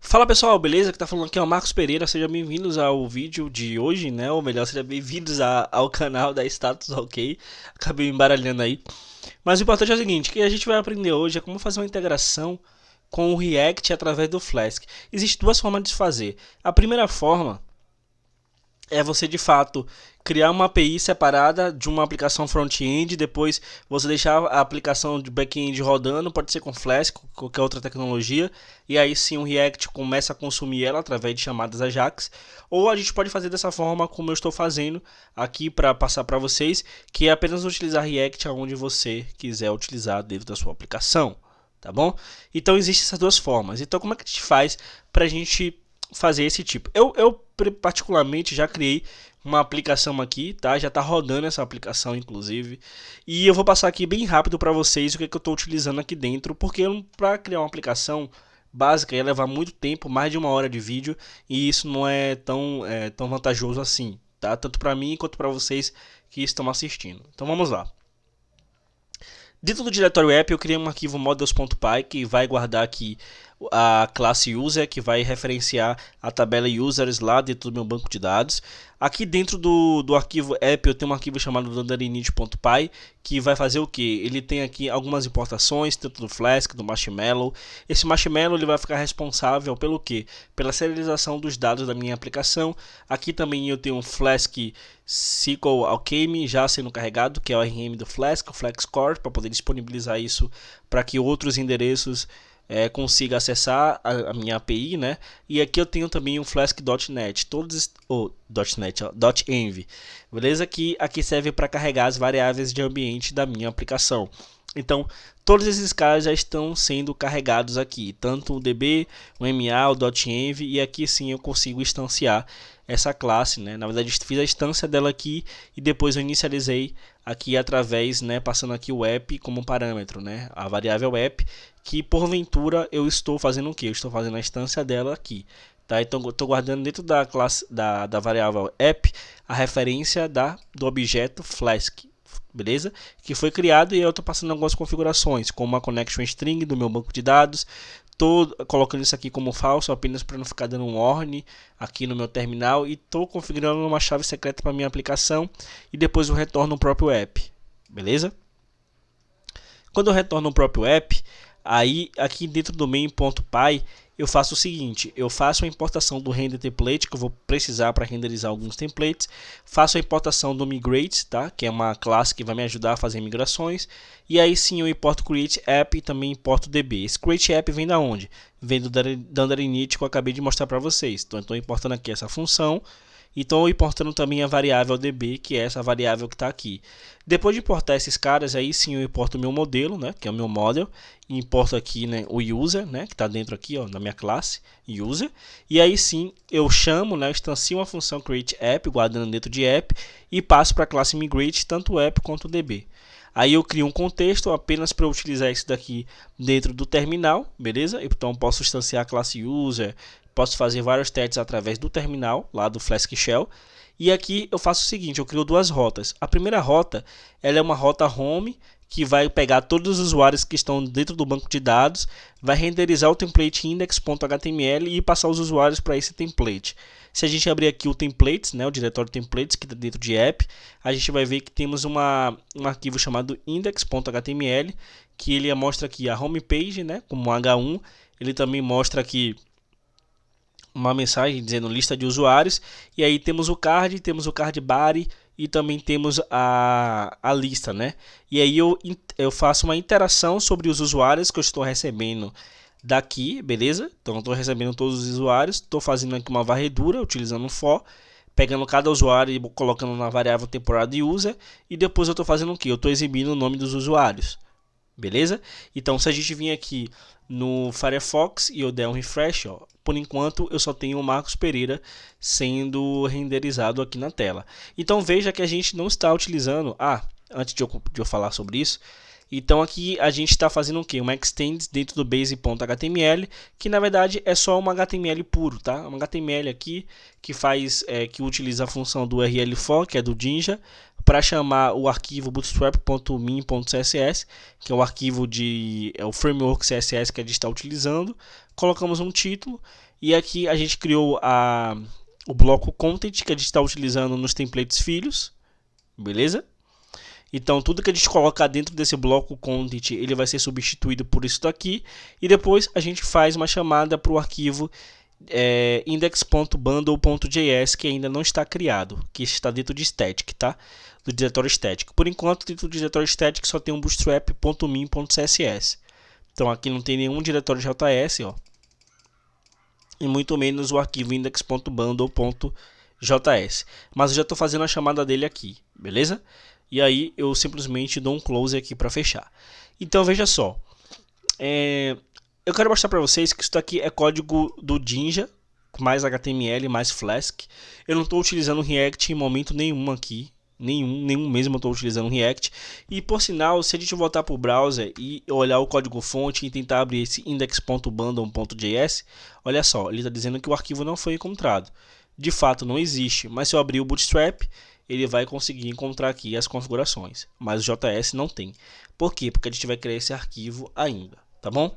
Fala pessoal, beleza? Que tá falando aqui é o Marcos Pereira, sejam bem-vindos ao vídeo de hoje, né? Ou melhor, sejam bem-vindos ao canal da Status OK. Acabei me embaralhando aí. Mas o importante é o seguinte, que a gente vai aprender hoje é como fazer uma integração com o React através do Flask. Existem duas formas de fazer. A primeira forma é você de fato criar uma API separada de uma aplicação front-end, depois você deixar a aplicação de back-end rodando, pode ser com Flask, qualquer outra tecnologia, e aí sim o React começa a consumir ela através de chamadas Ajax, ou a gente pode fazer dessa forma como eu estou fazendo aqui para passar para vocês, que é apenas utilizar React aonde você quiser utilizar dentro da sua aplicação, tá bom? Então existem essas duas formas. Então como é que a gente faz para a gente fazer esse tipo? Eu particularmente já criei uma aplicação aqui, tá? Já está rodando essa aplicação inclusive, e eu vou passar aqui bem rápido para vocês o que, que eu estou utilizando aqui dentro, porque para criar uma aplicação básica ia levar muito tempo, mais de 1 hora de vídeo, e isso não é tão vantajoso assim, tá? Tanto para mim quanto para vocês que estão assistindo. Então vamos lá. Dentro do diretório app eu criei um arquivo models.py que vai guardar aqui a classe user, que vai referenciar a tabela users lá dentro do meu banco de dados. Aqui dentro do arquivo app eu tenho um arquivo chamado dunderyinit.py que vai fazer o que? Ele tem aqui algumas importações, tanto do Flask, do Marshmallow. Esse Marshmallow ele vai ficar responsável pelo que? Pela serialização dos dados da minha aplicação. Aqui também eu tenho um Flask SQL Alchemy já sendo carregado, que é o RM do Flask, o FlexCore, para poder disponibilizar isso para que outros endereços consiga acessar a minha API, né? E aqui eu tenho também um Flask.net, todos .env, beleza? Que aqui serve para carregar as variáveis de ambiente da minha aplicação. Então, todos esses caras já estão sendo carregados aqui, tanto o DB, o MA, o .env, e aqui sim eu consigo instanciar essa classe, né? Na verdade, fiz a instância dela aqui e depois eu inicializei aqui através, né, passando aqui o app como parâmetro, né? A variável app, que porventura eu estou fazendo o que? Eu estou fazendo a instância dela aqui, tá? Então eu estou guardando dentro da classe da variável app a referência do objeto Flask, beleza? Que foi criado, e eu estou passando algumas configurações, como a connection string do meu banco de dados. Estou colocando isso aqui como falso apenas para não ficar dando um warning aqui no meu terminal, e estou configurando uma chave secreta para minha aplicação, e depois eu retorno o próprio app, beleza? Quando eu retorno o próprio app, aí aqui dentro do main.py eu faço o seguinte: eu faço a importação do render template, que eu vou precisar para renderizar alguns templates, faço a importação do migrate, tá? Que é uma classe que vai me ajudar a fazer migrações, e aí sim eu importo create app e também importo db. Esse create app vem da onde? Vem do dunderyinit que eu acabei de mostrar para vocês. Então eu estou importando aqui essa função. E estou importando também a variável db, que é essa variável que está aqui. Depois de importar esses caras, aí sim eu importo o meu modelo, né, que é o meu model, e importo aqui, né, o user, né, que está dentro aqui, ó, na minha classe user. E aí sim eu chamo, né, eu instancio uma função createApp, guardando dentro de app, e passo para a classe migrate tanto o app quanto o db. Aí eu crio um contexto apenas para utilizar isso daqui dentro do terminal, beleza? Então posso instanciar a classe user, posso fazer vários testes através do terminal, lá do Flask Shell. E aqui eu faço o seguinte, eu crio duas rotas. A primeira rota, ela é uma rota home, que vai pegar todos os usuários que estão dentro do banco de dados, vai renderizar o template index.html e passar os usuários para esse template. Se a gente abrir aqui o templates, né, o diretório templates que está dentro de app, a gente vai ver que temos um arquivo chamado index.html, que ele mostra aqui a homepage, né, como H1. Ele também mostra aqui uma mensagem dizendo lista de usuários, e aí temos o card body, e também temos a lista, né? E aí eu faço uma interação sobre os usuários que eu estou recebendo daqui, beleza? Então eu estou recebendo todos os usuários, estou fazendo aqui uma varredura utilizando um for, pegando cada usuário e colocando na variável temporária de user, e depois eu estou fazendo o que? Eu estou exibindo o nome dos usuários, beleza? Então se a gente vir aqui no Firefox e eu der um refresh, ó, por enquanto eu só tenho o Marcos Pereira sendo renderizado aqui na tela. Então veja que a gente não está utilizando, antes de eu falar sobre isso, então aqui a gente está fazendo o que? Uma extend dentro do base.html, que na verdade é só um HTML puro, tá? Um HTML aqui que que utiliza a função do url_for, que é do Jinja, para chamar o arquivo bootstrap.min.css, que é o arquivo o framework CSS que a gente está utilizando, colocamos um título e aqui a gente criou o bloco content que a gente está utilizando nos templates filhos, beleza? Então tudo que a gente colocar dentro desse bloco content ele vai ser substituído por isso daqui e depois a gente faz uma chamada para o arquivo index.bundle.js que ainda não está criado, que está dentro de static, tá? Do diretório static. Por enquanto, dentro do diretório static só tem um bootstrap.min.css. Então aqui não tem nenhum diretório JS, ó. E muito menos o arquivo index.bundle.js. Mas eu já estou fazendo a chamada dele aqui, beleza? E aí eu simplesmente dou um close aqui para fechar. Então veja só, eu quero mostrar para vocês que isso daqui é código do Jinja, mais HTML, mais Flask. Eu não estou utilizando React em momento nenhum aqui. Nenhum mesmo eu estou utilizando React. E por sinal, se a gente voltar para o browser e olhar o código fonte e tentar abrir esse index.bundle.js, olha só, ele está dizendo que o arquivo não foi encontrado. De fato não existe, mas se eu abrir o Bootstrap, ele vai conseguir encontrar aqui as configurações. Mas o JS não tem. Por quê? Porque a gente vai criar esse arquivo ainda, tá bom?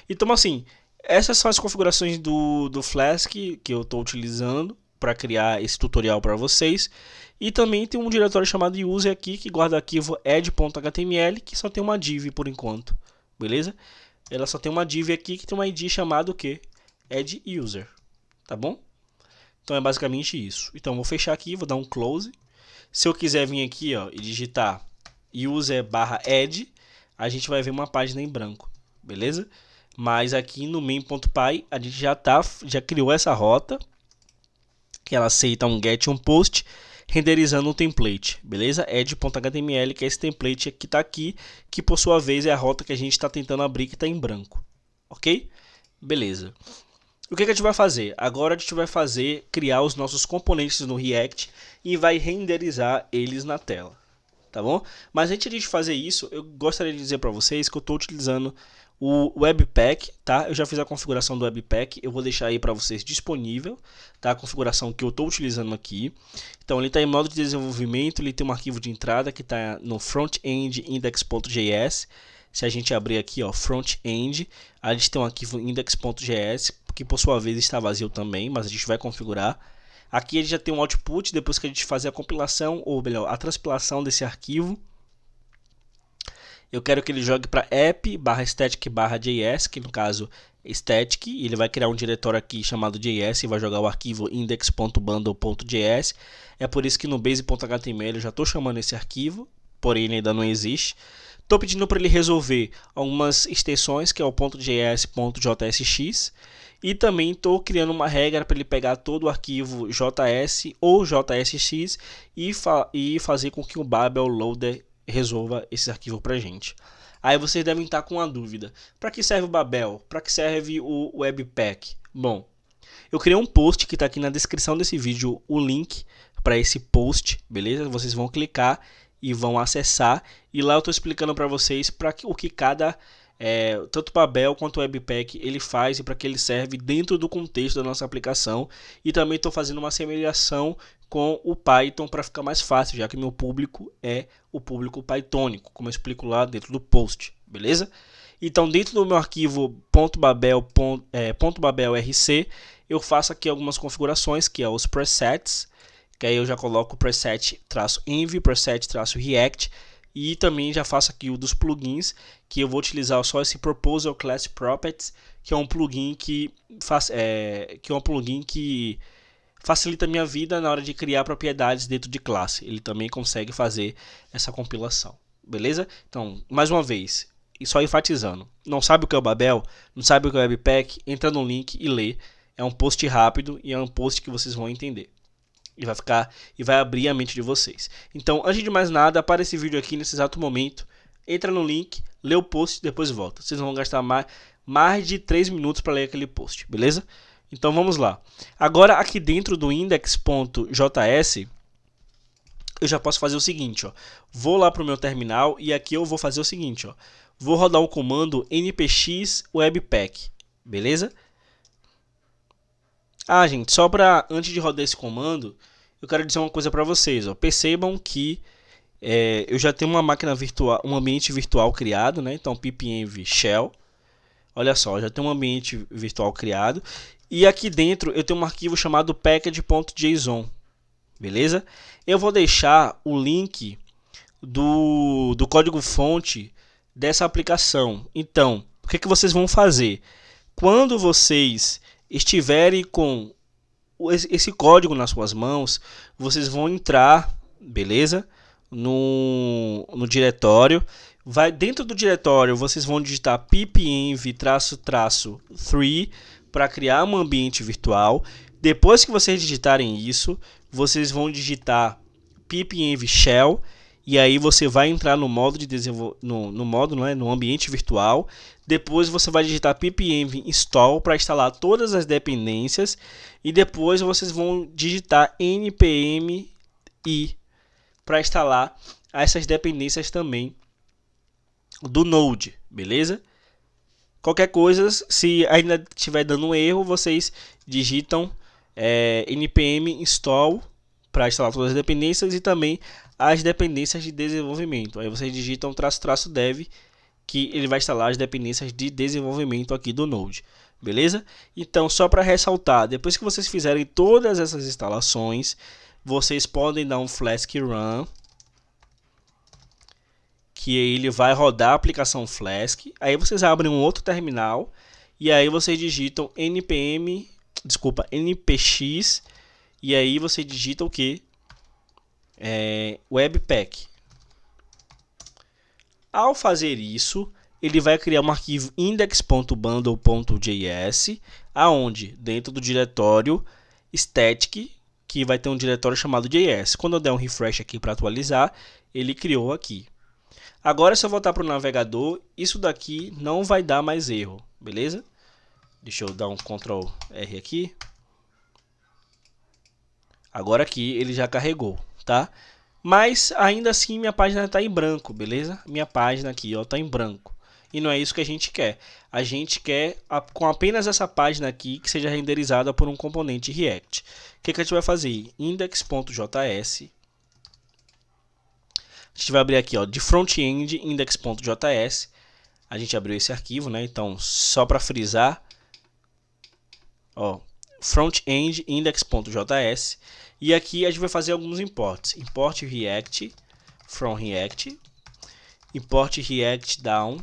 Então assim, essas são as configurações do Flask que eu estou utilizando para criar esse tutorial para vocês. E também tem um diretório chamado user aqui que guarda o arquivo add.html que só tem uma div por enquanto, beleza? Ela só tem uma div aqui que tem um ID chamado o quê? Add user, tá bom? Então é basicamente isso. Então vou fechar aqui, vou dar um close. Se eu quiser vir aqui, ó, e digitar user/add, a gente vai ver uma página em branco, beleza? Mas aqui no main.py a gente já criou essa rota que ela aceita um get e um post renderizando um template, beleza? add.html, que é esse template que está aqui, que por sua vez é a rota que a gente está tentando abrir, que está em branco, ok? Beleza. O que a gente vai fazer? Agora a gente vai criar os nossos componentes no React e vai renderizar eles na tela, tá bom? Mas antes de fazer isso, eu gostaria de dizer para vocês que eu estou utilizando o Webpack, tá? Eu já fiz a configuração do Webpack, eu vou deixar aí para vocês disponível, tá? A configuração que eu estou utilizando aqui. Então ele está em modo de desenvolvimento, ele tem um arquivo de entrada que está no front-end index.js. Se a gente abrir aqui, ó, front-end, a gente tem um arquivo index.js, que por sua vez está vazio também, mas a gente vai configurar. Aqui ele já tem um output, depois que a gente fazer a compilação, ou melhor, a transpilação desse arquivo. Eu quero que ele jogue para app/static/js, que no caso é static, e ele vai criar um diretório aqui chamado js e vai jogar o arquivo index.bundle.js. É por isso que no base.html eu já estou chamando esse arquivo, porém ele ainda não existe. Estou pedindo para ele resolver algumas extensões, que é o .js.jsx, e também estou criando uma regra para ele pegar todo o arquivo JS ou JSX e fazer com que o Babel Loader resolva esse arquivo para a gente. Aí vocês devem estar com uma dúvida: para que serve o Babel? Para que serve o Webpack? Bom, eu criei um post que está aqui na descrição desse vídeo, o link para esse post, beleza? Vocês vão clicar e vão acessar, e lá eu estou explicando para vocês o que cada tanto o Babel quanto o Webpack ele faz e para que ele serve dentro do contexto da nossa aplicação. E também estou fazendo uma semelhança com o Python para ficar mais fácil, já que meu público é o público pythônico, como eu explico lá dentro do post, beleza? Então dentro do meu arquivo .babel.rc eu faço aqui algumas configurações, que é os presets, que aí eu já coloco o preset-env, preset-react, e também já faço aqui o dos plugins, que eu vou utilizar só esse Proposal Class Properties, que é um plugin que facilita a minha vida na hora de criar propriedades dentro de classe. Ele também consegue fazer essa compilação, beleza? Então, mais uma vez, e só enfatizando, não sabe o que é o Babel, não sabe o que é o Webpack, entra no link e lê. É um post rápido e é um post que vocês vão entender. E vai abrir a mente de vocês. Então, antes de mais nada, para esse vídeo aqui, nesse exato momento, entra no link, lê o post e depois volta. Vocês vão gastar mais de 3 minutos para ler aquele post, beleza? Então vamos lá. Agora aqui dentro do index.js, eu já posso fazer o seguinte, ó. Vou lá para o meu terminal e aqui eu vou fazer o seguinte, ó. Vou rodar o comando npx webpack, beleza? Ah, gente, só para antes de rodar esse comando, eu quero dizer uma coisa para vocês, ó. Percebam que eu já tenho uma máquina virtual, um ambiente virtual criado, né? Então pipenv shell. Olha só, já tem um ambiente virtual criado. E aqui dentro eu tenho um arquivo chamado package.json, beleza? Eu vou deixar o link do código-fonte dessa aplicação. Então, o que vocês vão fazer? Quando vocês estiverem com esse código nas suas mãos, vocês vão entrar, beleza? No diretório. Dentro do diretório, vocês vão digitar pipenv-3 para criar um ambiente virtual. Depois que vocês digitarem isso, vocês vão digitar pipenv shell. E aí você vai entrar no modo de no ambiente virtual. Depois você vai digitar pipenv install para instalar todas as dependências. E depois vocês vão digitar npm i para instalar essas dependências também do Node, beleza? Qualquer coisa, se ainda estiver dando erro, vocês digitam npm install para instalar todas as dependências e também as dependências de desenvolvimento. Aí vocês digitam --dev, que ele vai instalar as dependências de desenvolvimento aqui do Node, beleza? Então, só para ressaltar, depois que vocês fizerem todas essas instalações, vocês podem dar um flask run, que ele vai rodar a aplicação Flask. Aí vocês abrem um outro terminal e aí vocês digitam npx, e aí você digita o que? Webpack. Ao fazer isso, ele vai criar um arquivo index.bundle.js, aonde dentro do diretório static, que vai ter um diretório chamado JS. Quando eu der um refresh aqui para atualizar, ele criou aqui. Agora, se eu voltar para o navegador, isso daqui não vai dar mais erro, beleza? Deixa eu dar um Ctrl R aqui. Agora aqui ele já carregou, tá? Mas ainda assim minha página está em branco, beleza? Minha página aqui está em branco. E não é isso que a gente quer. A gente quer com apenas essa página aqui que seja renderizada por um componente React. O que a gente vai fazer? Index.js. A gente vai abrir aqui, ó, de front-end index.js. A gente abriu esse arquivo, né? Então, só para frisar, ó, front-end index.js. E aqui a gente vai fazer alguns imports. Import React from React. Import React DOM,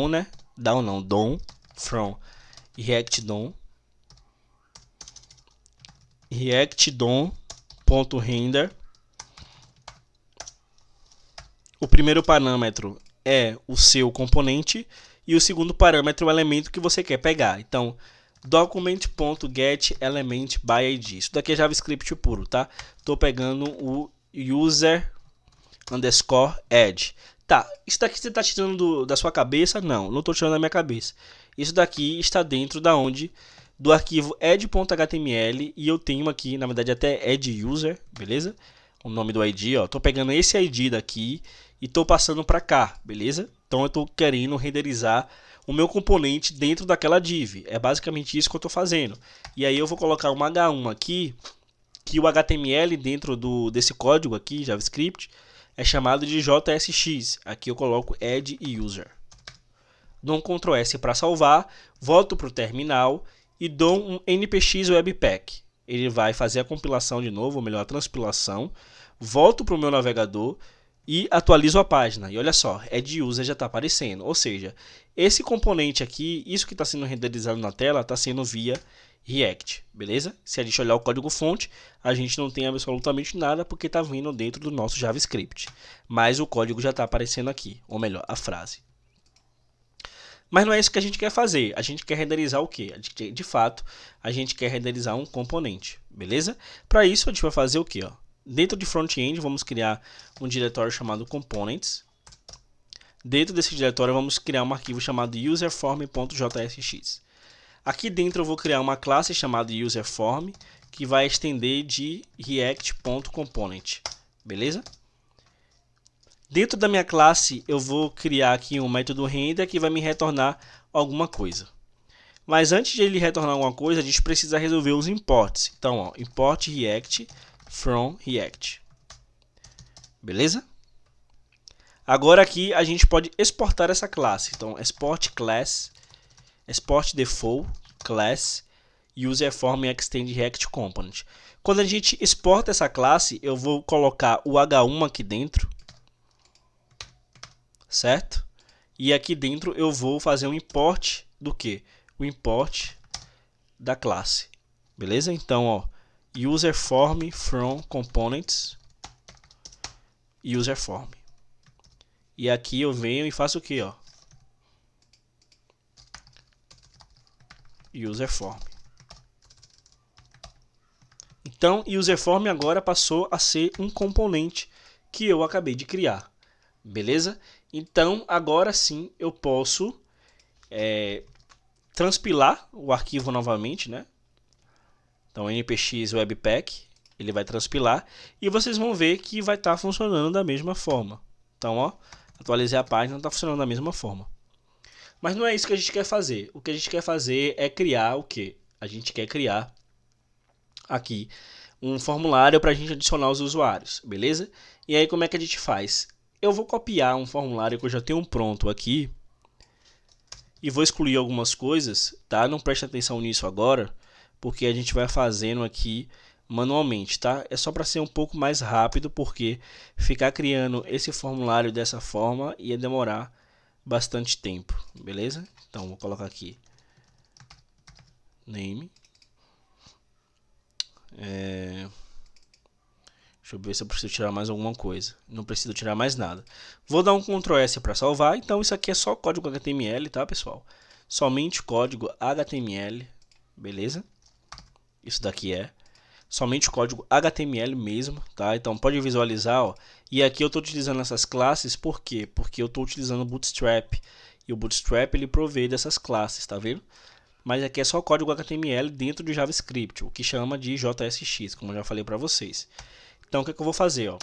né? DOM from React DOM. React DOM.render. O primeiro parâmetro é o seu componente e o segundo parâmetro é o elemento que você quer pegar. Então, document.getElementById. Isso daqui é JavaScript puro, tá? Estou pegando o user_add. Tá, isso daqui você está tirando da sua cabeça? Não estou tirando da minha cabeça. Isso daqui está dentro do arquivo add.html e eu tenho aqui, na verdade, até add_user, beleza? O nome do ID, ó. Estou pegando esse ID daqui e estou passando para cá, beleza? Então eu estou querendo renderizar o meu componente dentro daquela div. É basicamente isso que eu estou fazendo. E aí eu vou colocar um H1 aqui, que o HTML dentro desse código aqui, JavaScript, é chamado de JSX. Aqui eu coloco add user. Dou um Ctrl S para salvar, volto para o terminal e dou um npx webpack. Ele vai fazer a compilação de novo, ou melhor, a transpilação. Volto para o meu navegador e atualizo a página. E olha só, add user já está aparecendo. Ou seja, esse componente aqui, isso que está sendo renderizado na tela, está sendo via React, beleza? Se a gente olhar o código fonte, a gente não tem absolutamente nada porque está vindo dentro do nosso JavaScript. Mas o código já está aparecendo aqui, ou melhor, a frase. Mas não é isso que a gente quer fazer. A gente quer renderizar o quê? De fato, a gente quer renderizar um componente, beleza? Para isso, a gente vai fazer o quê? Ó? Dentro de front-end, vamos criar um diretório chamado components. Dentro desse diretório, vamos criar um arquivo chamado userform.jsx. Aqui dentro, eu vou criar uma classe chamada userform, que vai estender de react.component, beleza? Dentro da minha classe, eu vou criar aqui um método render que vai me retornar alguma coisa. Mas antes de ele retornar alguma coisa, a gente precisa resolver os imports. Então, ó, import React from React. Beleza? Agora aqui a gente pode exportar essa classe. Então, export class export default class userForm extend React Component. Quando a gente exporta essa classe, eu vou colocar o H1 aqui dentro, certo? E aqui dentro eu vou fazer um import do que? O import da classe, beleza? Então, ó, userForm from components userForm. E aqui eu venho e faço o que, ó? userForm. Então, userForm agora passou a ser um componente que eu acabei de criar, beleza? Então, agora sim eu posso transpilar o arquivo novamente, né? Então, npx webpack, ele vai transpilar e vocês vão ver que vai estar funcionando da mesma forma. Então, ó, atualizei a página, está funcionando da mesma forma. Mas não é isso que a gente quer fazer. O que a gente quer fazer é criar o quê? A gente quer criar aqui um formulário para a gente adicionar os usuários, beleza? E aí como é que a gente faz? Eu vou copiar um formulário que eu já tenho pronto aqui e vou excluir algumas coisas, tá? Não preste atenção nisso agora, porque a gente vai fazendo aqui manualmente, tá? É só para ser um pouco mais rápido, porque ficar criando esse formulário dessa forma ia demorar bastante tempo, beleza? Então vou colocar aqui name. Deixa eu ver se eu preciso tirar mais alguma coisa. Não preciso tirar mais nada. Vou dar um Ctrl S para salvar. Então isso aqui é só código HTML, tá, pessoal? Somente código HTML, beleza? Isso daqui é somente código HTML mesmo, tá? Então pode visualizar, ó. E aqui eu estou utilizando essas classes, por quê? Porque eu estou utilizando o Bootstrap. E o Bootstrap ele provê dessas classes, tá vendo? Mas aqui é só código HTML dentro de JavaScript, o que chama de JSX, como eu já falei para vocês. Então o que, é que eu vou fazer? Ó?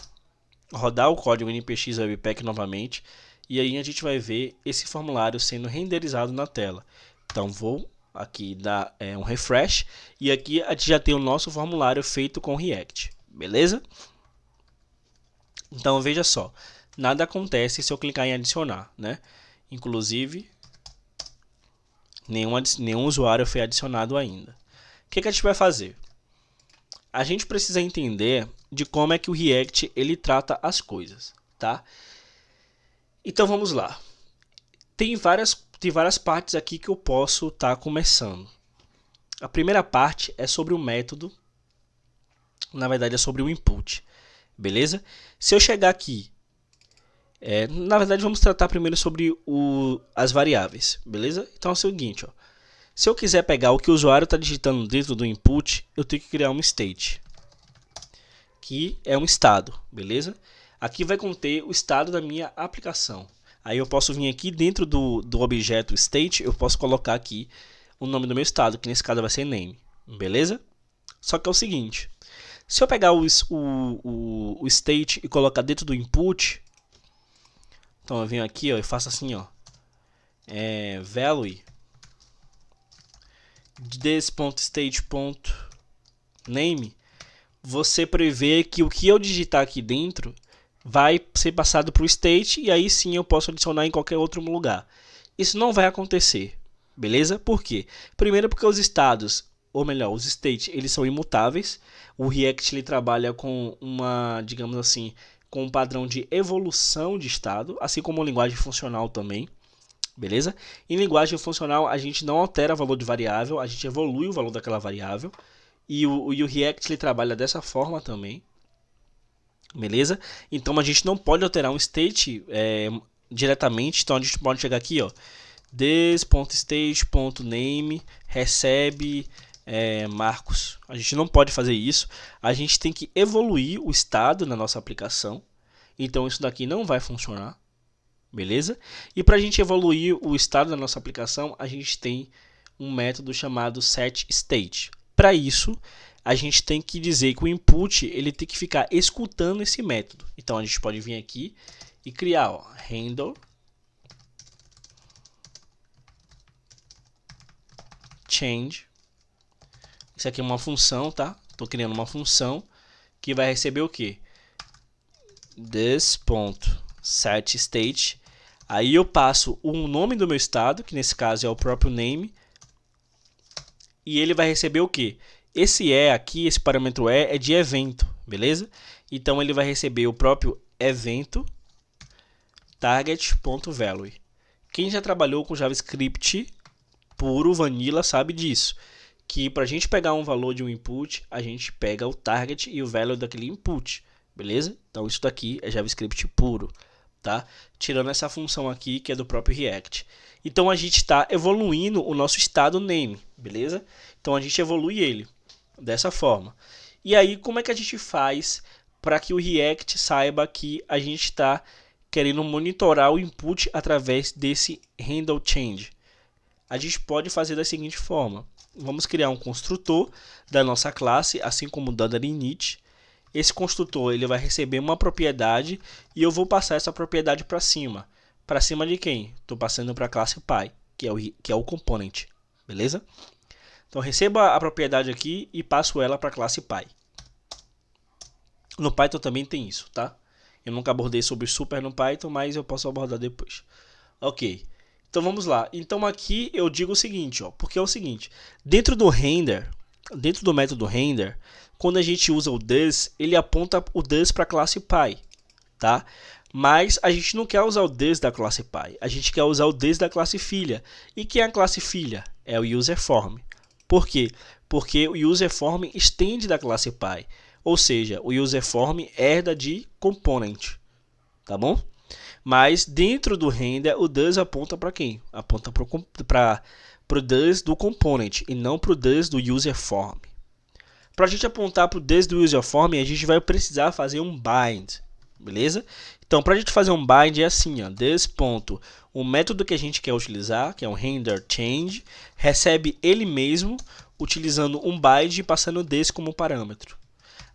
Rodar o código npx webpack novamente e aí a gente vai ver esse formulário sendo renderizado na tela. Então vou aqui dar um refresh e aqui a gente já tem o nosso formulário feito com React, beleza? Então veja só, nada acontece se eu clicar em adicionar, né? Inclusive nenhum usuário foi adicionado ainda. O que a gente vai fazer? A gente precisa entender de como é que o React ele trata as coisas, tá? Então vamos lá. Tem várias partes aqui que eu posso estar começando. A primeira parte é sobre o método, na verdade é sobre o input, beleza? Se eu chegar aqui, na verdade vamos tratar primeiro sobre as variáveis, beleza? Então é o seguinte, ó. Se eu quiser pegar o que o usuário está digitando dentro do input, eu tenho que criar um state, que é um estado, beleza? Aqui vai conter o estado da minha aplicação. Aí eu posso vir aqui dentro do objeto state, eu posso colocar aqui o nome do meu estado, que nesse caso vai ser name, beleza? Só que é o seguinte, se eu pegar o state e colocar dentro do input, então eu venho aqui ó, e faço assim, ó, value this.state.name, você prevê que o que eu digitar aqui dentro vai ser passado para o state e aí sim eu posso adicionar em qualquer outro lugar. Isso não vai acontecer, beleza? Por quê? Primeiro porque os estados, ou melhor, os states, eles são imutáveis. O React ele trabalha com digamos assim, com um padrão de evolução de estado, assim como a linguagem funcional também. Beleza? Em linguagem funcional, a gente não altera o valor de variável, a gente evolui o valor daquela variável. E o React ele trabalha dessa forma também. Beleza? Então a gente não pode alterar um state diretamente. Então a gente pode chegar aqui, ó. This.state.name recebe Marcos. A gente não pode fazer isso. A gente tem que evoluir o estado na nossa aplicação. Então isso daqui não vai funcionar. Beleza? E para a gente evoluir o estado da nossa aplicação, a gente tem um método chamado setState. Para isso, a gente tem que dizer que o input ele tem que ficar escutando esse método. Então a gente pode vir aqui e criar handle change. Isso aqui é uma função, tá? Estou criando uma função que vai receber o que? This.setState. Aí eu passo o nome do meu estado, que nesse caso é o próprio name, e ele vai receber o que? Esse E aqui, esse parâmetro E é de evento, beleza? Então ele vai receber o próprio evento target.value. Quem já trabalhou com JavaScript puro, vanilla, sabe disso. Que para a gente pegar um valor de um input, a gente pega o target e o value daquele input, beleza? Então isso daqui é JavaScript puro, tá? Tirando essa função aqui que é do próprio React. Então a gente está evoluindo o nosso estado name, beleza? Então a gente evolui ele dessa forma. E aí como é que a gente faz para que o React saiba que a gente está querendo monitorar o input através desse handle change? A gente pode fazer da seguinte forma. Vamos criar um construtor da nossa classe, assim como o Dada init. Esse construtor ele vai receber uma propriedade e eu vou passar essa propriedade para cima. Para cima de quem? Estou passando para a classe Py, que é o component. Beleza? Então receba a propriedade aqui e passo ela para a classe Py. No Python também tem isso, tá? Eu nunca abordei sobre super no Python, mas eu posso abordar depois. Ok. Então vamos lá. Então aqui eu digo o seguinte, ó, porque é o seguinte, dentro do render, dentro do método render, quando a gente usa o does, ele aponta o does para a classe Py, tá? Mas a gente não quer usar o does da classe Py, a gente quer usar o does da classe filha. E quem é a classe filha? É o userForm. Por quê? Porque o userForm estende da classe Py, ou seja, o userForm herda de component, tá bom? Mas dentro do render, o does aponta para quem? Aponta para o does do component e não para o does do userForm. Para a gente apontar para o does do userForm, a gente vai precisar fazer um bind, beleza? Então, para a gente fazer um bind é assim, ó, does. O método que a gente quer utilizar, que é um render change, recebe ele mesmo utilizando um bind e passando does como parâmetro.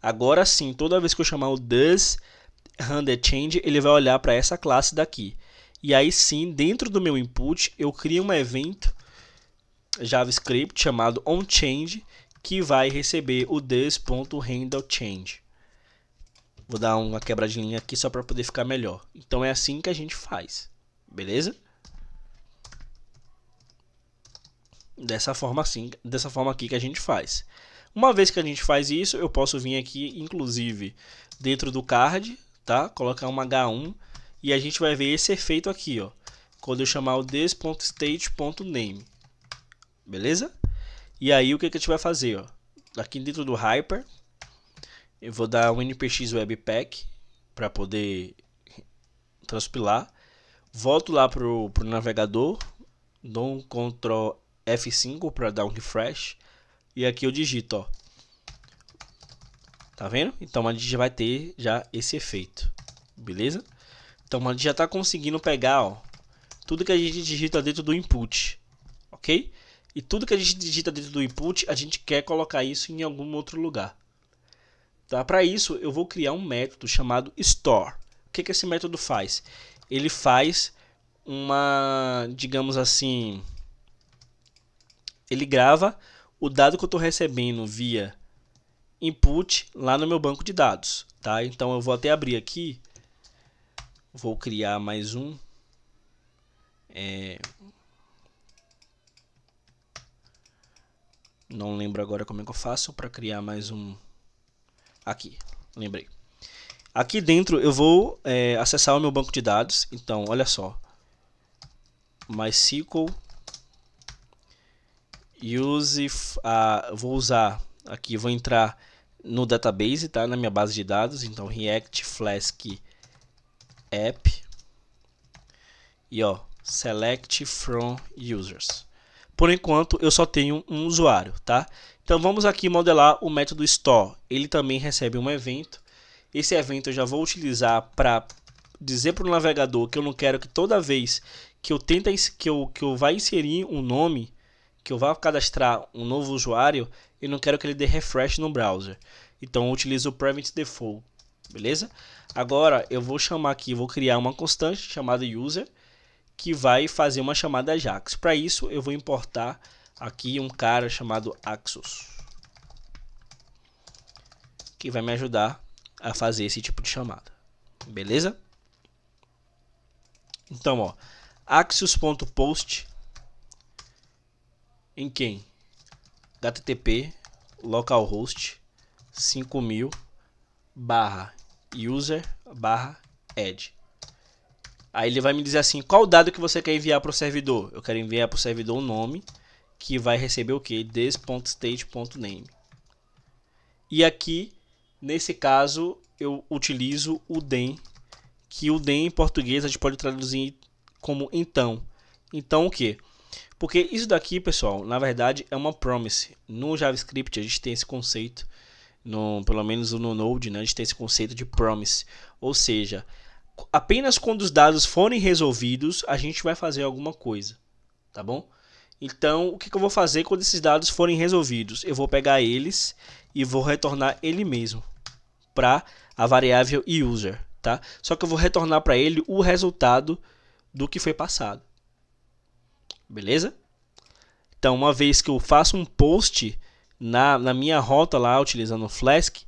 Agora sim, toda vez que eu chamar o does render change, ele vai olhar para essa classe daqui. E aí sim, dentro do meu input, eu crio um evento JavaScript chamado onChange, que vai receber o does.handleChange. Vou dar uma quebradinha aqui só para poder ficar melhor. Então é assim que a gente faz, beleza? Dessa forma aqui que a gente faz. Uma vez que a gente faz isso, eu posso vir aqui, inclusive, dentro do card, tá? Colocar uma H1 e a gente vai ver esse efeito aqui, ó, quando eu chamar o this.state.name, beleza? E aí o que a gente vai fazer, ó? Aqui dentro do Hyper, eu vou dar um npx webpack para poder transpilar. Volto lá pro navegador, dou um Ctrl F5 para dar um refresh e aqui eu digito, ó. Tá vendo? Então a gente já vai ter já esse efeito, beleza? Então a gente já está conseguindo pegar, ó, tudo que a gente digita dentro do input, ok? E tudo que a gente digita dentro do input, a gente quer colocar isso em algum outro lugar. Tá? Para isso, eu vou criar um método chamado store. O que esse método faz? Ele faz uma, digamos assim, ele grava o dado que eu estou recebendo via input lá no meu banco de dados, tá? Então eu vou até abrir aqui, vou criar mais um. Não lembro agora como é que eu faço para criar mais um. Aqui, lembrei. Aqui dentro eu vou acessar o meu banco de dados. Então, olha só. MySQL vou usar aqui, vou entrar no database, tá? Na minha base de dados. Então, React Flask App. E ó, Select from Users. Por enquanto, eu só tenho um usuário, tá? Então, vamos aqui modelar o método store. Ele também recebe um evento. Esse evento eu já vou utilizar para dizer para o navegador que eu não quero que toda vez que eu vá inserir um nome, que eu vá cadastrar um novo usuário, eu não quero que ele dê refresh no browser. Então, eu utilizo o private default, beleza? Agora, eu vou chamar aqui, vou criar uma constante chamada user, que vai fazer uma chamada Ajax. Para isso, eu vou importar aqui um cara chamado Axos, que vai me ajudar a fazer esse tipo de chamada, beleza? Então, ó, Axios.post em quem? http localhost 5000 /user /add. Aí ele vai me dizer assim, qual dado que você quer enviar para o servidor? Eu quero enviar para o servidor o nome, que vai receber o que? This.state.name. E aqui, nesse caso, eu utilizo o then, que o then em português a gente pode traduzir como então. Então o que? Porque isso daqui, pessoal, na verdade é uma promise. No JavaScript a gente tem esse conceito, pelo menos no Node, né, a gente tem esse conceito de promise. Ou seja, apenas quando os dados forem resolvidos, a gente vai fazer alguma coisa, tá bom? Então, o que eu vou fazer quando esses dados forem resolvidos? Eu vou pegar eles e vou retornar ele mesmo para a variável user, tá? Só que eu vou retornar para ele o resultado do que foi passado. Beleza? Então, uma vez que eu faço um post na minha rota lá, utilizando o Flask,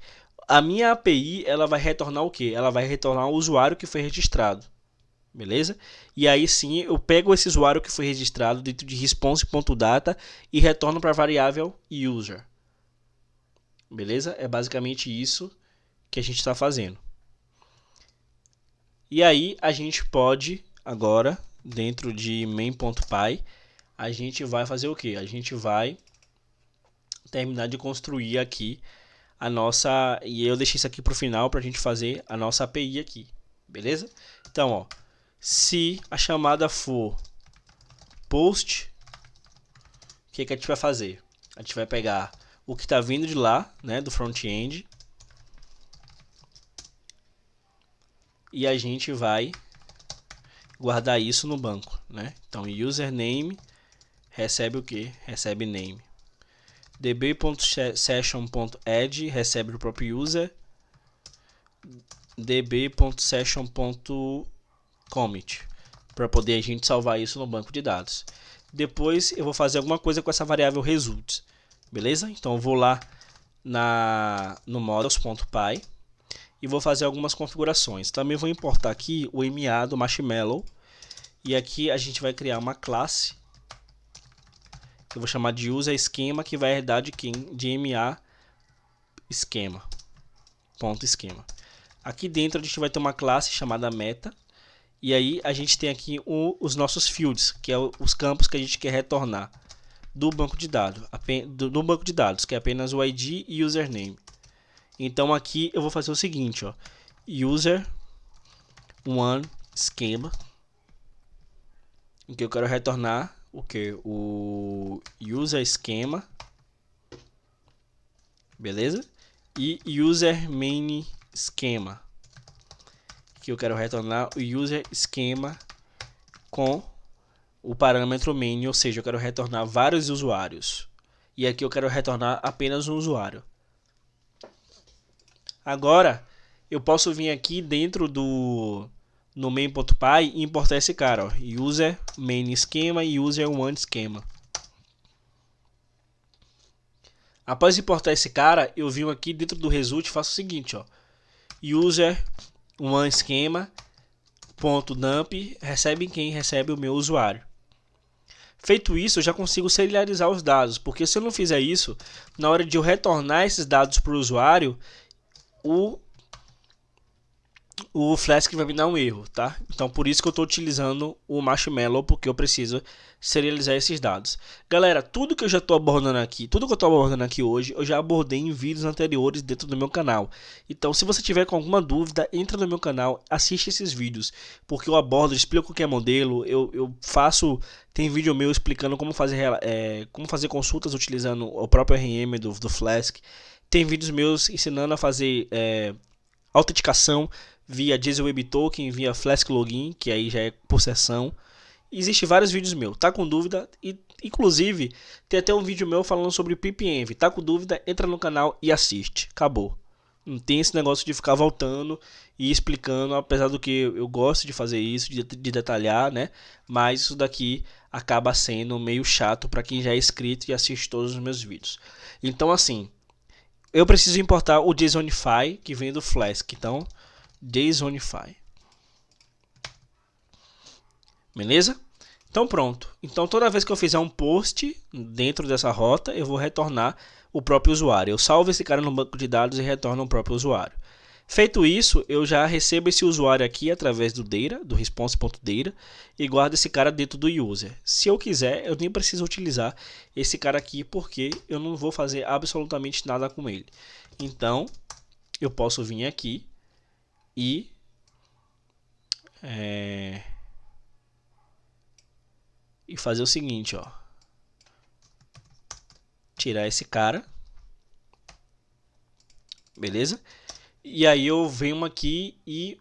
a minha API ela vai retornar o quê? Ela vai retornar o usuário que foi registrado. Beleza? E aí sim, eu pego esse usuário que foi registrado dentro de response.data e retorno para a variável user. Beleza? É basicamente isso que a gente está fazendo. E aí a gente pode agora, dentro de main.py, a gente vai fazer o que? A gente vai terminar de construir aqui a nossa... E eu deixei isso aqui para o final para a gente fazer a nossa API aqui. Beleza? Então, ó, se a chamada for post, o que a gente vai fazer? A gente vai pegar o que está vindo de lá, né, do front-end, e a gente vai guardar isso no banco, né? Então, username recebe o que? Recebe name. db.session.add recebe o próprio user. db.session.commit para poder a gente salvar isso no banco de dados. Depois eu vou fazer alguma coisa com essa variável results. Beleza? Então eu vou lá no models.py e vou fazer algumas configurações. Também vou importar aqui o MA do Marshmallow. E aqui a gente vai criar uma classe que eu vou chamar de userSchema, que vai herdar de quem? De MA esquema. Ponto esquema. Aqui dentro a gente vai ter uma classe chamada meta. E aí a gente tem aqui os nossos fields, que é os campos que a gente quer retornar do banco de dados, que é apenas o ID e username. Então aqui eu vou fazer o seguinte, ó, user one schema, em que eu quero retornar o que? O user schema, beleza? E user main schema, que eu quero retornar o user schema com o parâmetro main, ou seja, eu quero retornar vários usuários. E aqui eu quero retornar apenas um usuário. Agora, eu posso vir aqui dentro no main.py e importar esse cara, ó, user main schema e user one schema. Após importar esse cara, eu venho aqui dentro do result e faço o seguinte, ó, user one schema .dump recebe quem? Recebe o meu usuário. Feito isso, eu já consigo serializar os dados, porque se eu não fizer isso, na hora de eu retornar esses dados para o usuário, o Flask vai me dar um erro, tá? Então por isso que eu estou utilizando o Marshmallow, porque eu preciso serializar esses dados. Galera, tudo que eu já estou abordando aqui, tudo que eu estou abordando aqui hoje, eu já abordei em vídeos anteriores dentro do meu canal. Então se você tiver com alguma dúvida, entra no meu canal, assiste esses vídeos, porque eu abordo, explico o que é modelo, eu faço, tem vídeo meu explicando como fazer consultas utilizando o próprio RM do Flask. Tem vídeos meus ensinando a fazer autenticação via JSON Token, via Flask Login, que aí já é por sessão. Existem vários vídeos meus. Tá com dúvida? E, inclusive, tem até um vídeo meu falando sobre PPEnv. Tá com dúvida? Entra no canal e assiste. Acabou. Não tem esse negócio de ficar voltando e explicando, apesar do que eu gosto de fazer isso, de detalhar, né? Mas isso daqui acaba sendo meio chato para quem já é inscrito e assiste todos os meus vídeos. Então, assim, eu preciso importar o JSONify que vem do Flask. Então, JSONify. Beleza? Então pronto. Então toda vez que eu fizer um post dentro dessa rota, eu vou retornar o próprio usuário. Eu salvo esse cara no banco de dados e retorno o próprio usuário. Feito isso, eu já recebo esse usuário aqui através do data, do response.data, e guardo esse cara dentro do user. Se eu quiser, eu nem preciso utilizar esse cara aqui, porque eu não vou fazer absolutamente nada com ele. Então, eu posso vir aqui e fazer o seguinte, ó. Tirar esse cara. Beleza? E aí eu venho aqui e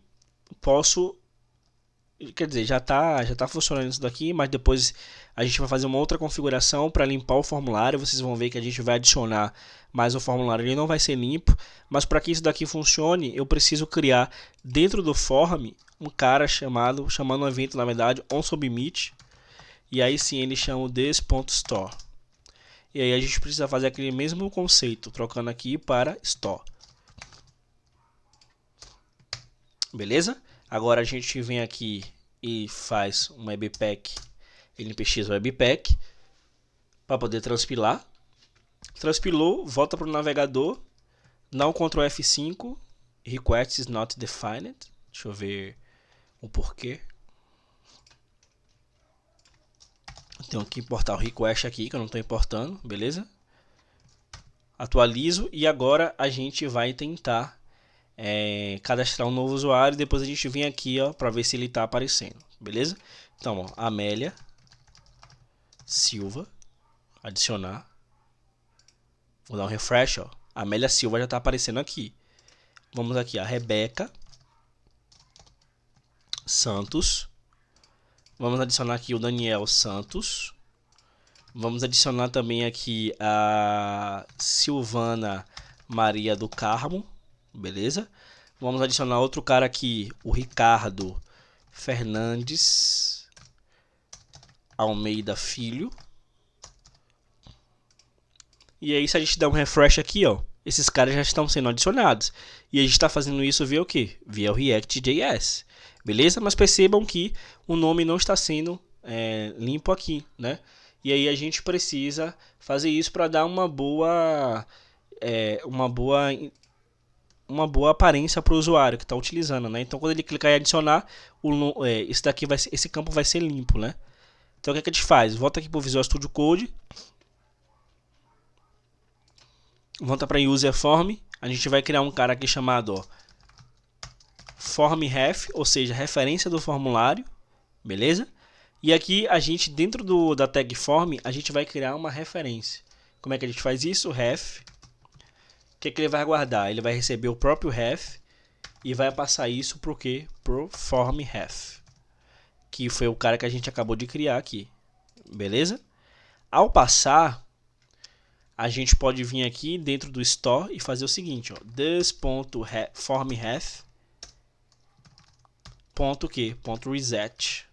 posso, quer dizer, já tá funcionando isso daqui, mas depois a gente vai fazer uma outra configuração para limpar o formulário. Vocês vão ver que a gente vai adicionar mais o formulário, ele não vai ser limpo, mas para que isso daqui funcione, eu preciso criar dentro do form um cara chamando um evento, na verdade, onSubmit, e aí sim ele chama o this.store. E aí a gente precisa fazer aquele mesmo conceito, trocando aqui para store. Beleza? Agora a gente vem aqui e faz um webpack, npx webpack, para poder transpilar. Transpilou, volta para o navegador, dá um Ctrl F5, request is not defined. Deixa eu ver o porquê. Tenho que importar o request aqui, que eu não estou importando, beleza? Atualizo e agora a gente vai tentar cadastrar um novo usuário. Depois a gente vem aqui, ó, para ver se ele está aparecendo, beleza? Então, ó, Amélia Silva, adicionar. Vou dar um refresh, ó. Amélia Silva já está aparecendo aqui. Vamos aqui, a Rebeca Santos. Vamos adicionar aqui o Daniel Santos. Vamos adicionar também aqui a Silvana Maria do Carmo. Beleza? Vamos adicionar outro cara aqui, o Ricardo Fernandes Almeida Filho. E aí, se a gente der um refresh aqui, ó, esses caras já estão sendo adicionados. E a gente está fazendo isso via o quê? Via o React.js. Beleza? Mas percebam que o nome não está sendo limpo aqui, né? E aí a gente precisa fazer isso para dar uma boa aparência para o usuário que está utilizando, né? Então, quando ele clicar em adicionar, esse campo vai ser limpo, né? Então, o que a gente faz? Volta aqui para o Visual Studio Code. Volta para User Form. A gente vai criar um cara aqui chamado, ó, FormRef, ou seja, referência do formulário. Beleza? E aqui a gente, dentro da tag form, a gente vai criar uma referência. Como é que a gente faz isso? Ref. O que ele vai guardar? Ele vai receber o próprio ref e vai passar isso para o quê? Pro FormRef, que foi o cara que a gente acabou de criar aqui. Beleza? Ao passar, a gente pode vir aqui dentro do store e fazer o seguinte, ó, this.formRef .reset.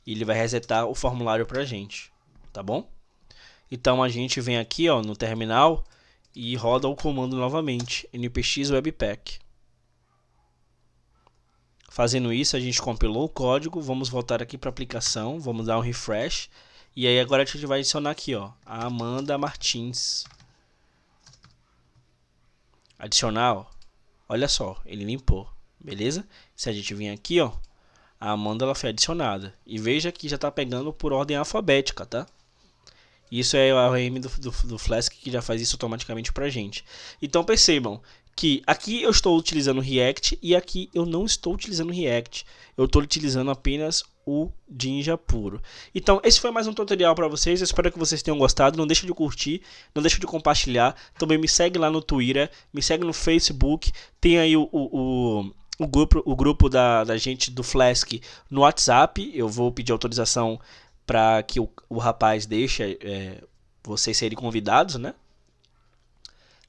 E ele vai resetar o formulário pra gente, tá bom? Então a gente vem aqui, ó, no terminal e roda o comando novamente, npx webpack. Fazendo isso, a gente compilou o código, vamos voltar aqui para a aplicação, vamos dar um refresh. E aí agora a gente vai adicionar aqui, ó, a Amanda Martins. Adicionar, ó, olha só, ele limpou, beleza? Se a gente vir aqui, ó, a Amanda ela foi adicionada. E veja que já está pegando por ordem alfabética, tá? Isso é o ARM do Flask que já faz isso automaticamente pra gente. Então percebam que aqui eu estou utilizando o React e aqui eu não estou utilizando o React. Eu estou utilizando apenas o Jinja puro. Então esse foi mais um tutorial para vocês. Eu espero que vocês tenham gostado. Não deixa de curtir, não deixa de compartilhar. Também me segue lá no Twitter, me segue no Facebook. Tem aí o grupo da gente do Flask no WhatsApp. Eu vou pedir autorização para que o rapaz deixe vocês serem convidados, né?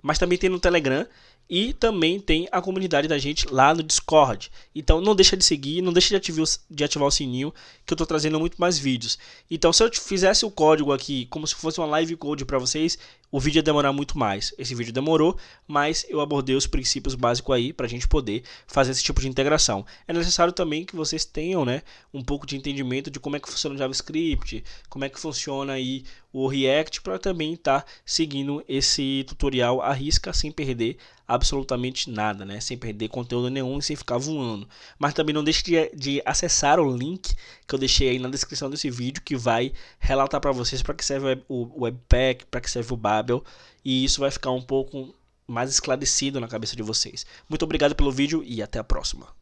Mas também tem no Telegram e também tem a comunidade da gente lá no Discord. Então não deixa de seguir, não deixa de ativar o sininho, que eu estou trazendo muito mais vídeos. Então se eu fizesse o código aqui como se fosse uma live code para vocês, o vídeo ia demorar muito mais. Esse vídeo demorou, mas eu abordei os princípios básicos aí para a gente poder fazer esse tipo de integração. É necessário também que vocês tenham, né, um pouco de entendimento de como é que funciona o JavaScript, como é que funciona aí o React, para também estar seguindo esse tutorial à risca sem perder absolutamente nada, né, sem perder conteúdo nenhum e sem ficar voando. Mas também não deixe de acessar o link que eu deixei aí na descrição desse vídeo, que vai relatar para vocês para que serve o Webpack, para que serve o Babel, e isso vai ficar um pouco mais esclarecido na cabeça de vocês. Muito obrigado pelo vídeo e até a próxima.